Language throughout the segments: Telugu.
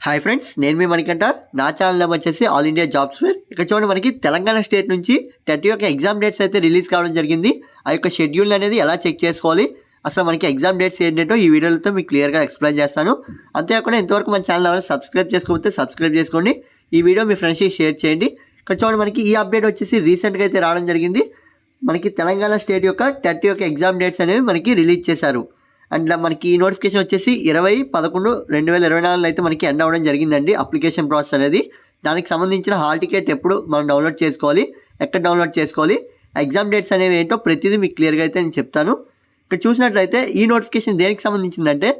హాయ్ ఫ్రెండ్స్, నేను మీ మణికంఠ. నా ఛానల్ నేమ్ వచ్చేసి ఆల్ ఇండియా జాబ్స్ ఫేర్. ఇక్కడ చూడండి, మనకి తెలంగాణ స్టేట్ నుంచి టెట్ యొక్క ఎగ్జామ్ డేట్స్ అయితే రిలీజ్ కావడం జరిగింది. ఆ యొక్క షెడ్యూల్ అనేది ఎలా చెక్ చేసుకోవాలి, అసలు మనకి ఎగ్జామ్ డేట్స్ ఏంటంటో ఈ వీడియోలతో మీకు క్లియర్గా ఎక్స్ప్లెయిన్ చేస్తాను. అంతేకాకుండా ఇంతవరకు మన ఛానల్ ఎవరైనా సబ్స్క్రైబ్ చేసుకోకపోతే సబ్స్క్రైబ్ చేసుకోండి. ఈ వీడియో మీ ఫ్రెండ్స్కి షేర్ చేయండి. ఇక్కడ చూడండి, మనకి ఈ అప్డేట్ వచ్చేసి రీసెంట్గా అయితే రావడం జరిగింది. మనకి తెలంగాణ స్టేట్ యొక్క టెట్ యొక్క ఎగ్జామ్ డేట్స్ అనేవి మనకి రిలీజ్ చేశారు. అండ్ మనకి ఈ నోటిఫికేషన్ వచ్చేసి 20/11/2024 అయితే మనకి ఎండ్ అవ్వడం జరిగిందండి. అప్లికేషన్ ప్రాసెస్ అనేది, దానికి సంబంధించిన హాల్ టికెట్ ఎప్పుడు మనం డౌన్లోడ్ చేసుకోవాలి, ఎక్కడ డౌన్లోడ్ చేసుకోవాలి, ఎగ్జామ్ డేట్స్ అనేవి ఏంటో ప్రతిదీ మీకు క్లియర్గా అయితే నేను చెప్తాను. ఇక్కడ చూసినట్లయితే ఈ నోటిఫికేషన్ దేనికి సంబంధించిందంటే,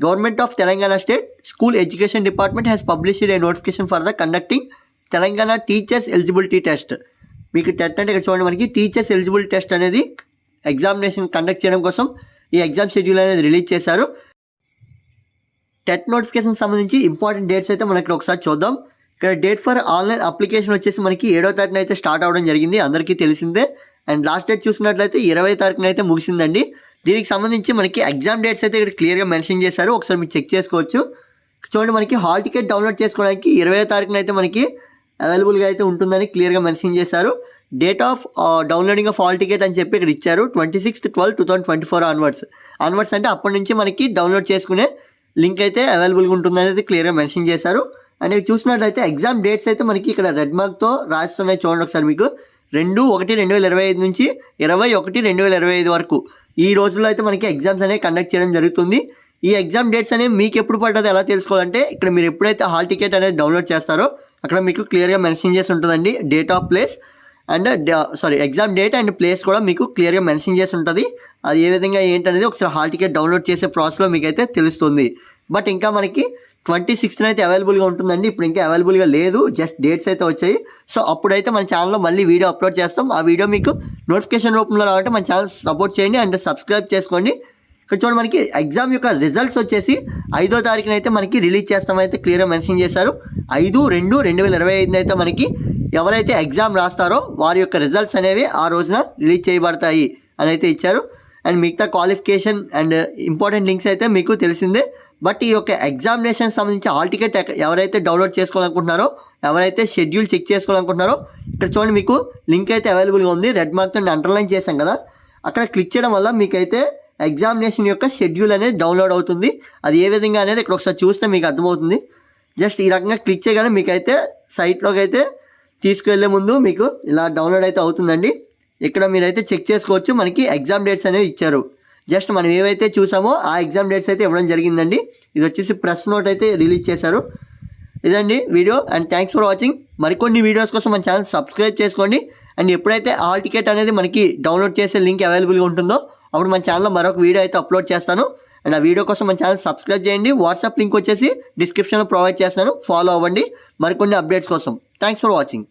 government of Telangana state school education department has published a notification for the conducting Telangana teachers eligibility test. మీకు టెట్ అంటే ఇక్కడ చూడండి, మనకి టీచర్స్ ఎలిజిబిలిటీ టెస్ట్ అనేది ఎగ్జామినేషన్ కండక్ట్ చేయడం కోసం ఈ ఎగ్జామ్ షెడ్యూల్ అనేది రిలీజ్ చేశారు. టెట్ నోటిఫికేషన్ సంబంధించి ఇంపార్టెంట్ డేట్స్ అయితే మనకి ఒకసారి చూద్దాం. ఇక్కడ డేట్ ఫర్ ఆన్లైన్ అప్లికేషన్ వచ్చేసి మనకి 7వ తారీఖున అయితే స్టార్ట్ అవ్వడం జరిగింది, అందరికీ తెలిసిందే. అండ్ లాస్ట్ డేట్ చూసినట్లయితే 20వ తారీఖున అయితే ముగిసిందండి. దీనికి సంబంధించి మనకి ఎగ్జామ్ డేట్స్ అయితే ఇక్కడ క్లియర్గా మెన్షన్ చేశారు, ఒకసారి మీరు చెక్ చేసుకోవచ్చు. చూడండి, మనకి హాల్ టికెట్ డౌన్లోడ్ చేసుకోవడానికి 20వ తారీఖున అయితే మనకి అవైలబుల్గా అయితే ఉంటుందని క్లియర్గా మెన్షన్ చేశారు. Date of downloading of hall ticket అని చెప్పి ఇక్కడ ఇచ్చారు. 26/12/2024 ఆన్వర్డ్స్ అంటే అప్పటి నుంచి మనకి డౌన్లోడ్ చేసుకునే లింక్ అయితే అవైలబుల్గా ఉంటుందని అయితే క్లియర్గా మెన్షన్ చేశారు. అండ్ చూసినట్లయితే ఎగ్జామ్ డేట్స్ అయితే మనకి ఇక్కడ రెడ్ మార్క్తో రాస్తున్నాయి. చూడండి ఒకసారి, మీకు 2/1/2025 నుంచి 20/1/2025 వరకు ఈ రోజుల్లో అయితే మనకి ఎగ్జామ్స్ అనేవి కండక్ట్ చేయడం జరుగుతుంది. ఈ ఎగ్జామ్ డేట్స్ అనేవి మీకు ఎప్పుడు పడ్డదో ఎలా తెలుసుకోవాలంటే, ఇక్కడ మీరు ఎప్పుడైతే హాల్ టికెట్ అనేది డౌన్లోడ్ చేస్తారో అక్కడ మీకు క్లియర్గా మెన్షన్ చేసి ఉంటుందండి. Date of place and exam date and place కూడా మీకు క్లియర్గా మెన్షన్ చేసి ఉంటుంది. అది ఏ విధంగా ఏంటనేది ఒకసారి హాల్ టికెట్ డౌన్లోడ్ చేసే ప్రాసెస్లో మీకు అయితే తెలుస్తుంది. బట్ ఇంకా మనకి 26th అయితే అవైలబుల్గా ఉంటుందండి. ఇప్పుడు ఇంకా అవైలబుల్గా లేదు, జస్ట్ డేట్స్ అయితే వచ్చాయి. సో అప్పుడైతే మన ఛానల్లో మళ్ళీ వీడియో అప్లోడ్ చేస్తాం. ఆ వీడియో మీకు నోటిఫికేషన్ రూపంలో రావాలంటే మన ఛానల్ సపోర్ట్ చేయండి అండ్ సబ్స్క్రైబ్ చేసుకోండి. ఇక్కడ చూడండి, మనకి ఎగ్జామ్ యొక్క రిజల్ట్స్ వచ్చేసి 5వ తారీఖున అయితే మనకి రిలీజ్ చేస్తామైతే క్లియర్గా మెన్షన్ చేశారు. 5/2/2025 అయితే మనకి ఎవరైతే ఎగ్జామ్ రాస్తారో వారి యొక్క రిజల్ట్స్ అనేవి ఆ రోజున రిలీజ్ చేయబడతాయి అని అయితే ఇచ్చారు. అండ్ మిగతా క్వాలిఫికేషన్ అండ్ ఇంపార్టెంట్ లింక్స్ అయితే మీకు తెలిసిందే. బట్ ఈ యొక్క ఎగ్జామినేషన్ సంబంధించి హాల్ టికెట్ ఎవరైతే డౌన్లోడ్ చేసుకోవాలనుకుంటున్నారో, ఎవరైతే షెడ్యూల్ చెక్ చేసుకోవాలనుకుంటున్నారో, ఇక్కడ చూడండి మీకు లింక్ అయితే అవైలబుల్గా ఉంది. రెడ్ మార్క్తో అండర్లైన్ చేశాం కదా, అక్కడ క్లిక్ చేయడం వల్ల మీకైతే ఎగ్జామినేషన్ యొక్క షెడ్యూల్ అనేది డౌన్లోడ్ అవుతుంది. అది ఏ విధంగా అనేది ఇక్కడ ఒకసారి చూస్తే మీకు అర్థమవుతుంది. జస్ట్ ఈ రకంగా క్లిక్ చేయగానే మీకైతే సైట్లోకి అయితే తీసుకువెళ్ళే ముందు మీకు ఇలా డౌన్లోడ్ అయితే అవుతుందండి. ఇక్కడ మీరైతే చెక్ చేసుకోవచ్చు. మనకి ఎగ్జామ్ డేట్స్ అనేవి ఇచ్చారు. జస్ట్ మనం ఏవైతే చూసామో ఆ ఎగ్జామ్ డేట్స్ అయితే ఇవ్వడం జరిగిందండి. ఇది వచ్చేసి ప్రెస్ నోట్ అయితే రిలీజ్ చేశారు. ఇదండి video, and thanks for watching. మరికొన్ని వీడియోస్ కోసం మన ఛానల్ సబ్స్క్రైబ్ చేసుకోండి. అండ్ ఎప్పుడైతే హాల్ టికెట్ అనేది మనకి డౌన్లోడ్ చేసే లింక్ అవైలబుల్గా ఉంటుందో అప్పుడు మన ఛానల్లో మరొక వీడియో అయితే అప్లోడ్ చేస్తాను. అండ్ ఆ వీడియో కోసం మన ఛానల్ సబ్స్క్రైబ్ చేయండి. వాట్సాప్ లింక్ వచ్చేసి డిస్క్రిప్షన్లో ప్రొవైడ్ చేస్తాను, ఫాలో అవ్వండి మరికొన్ని అప్డేట్స్ కోసం. Thanks for watching.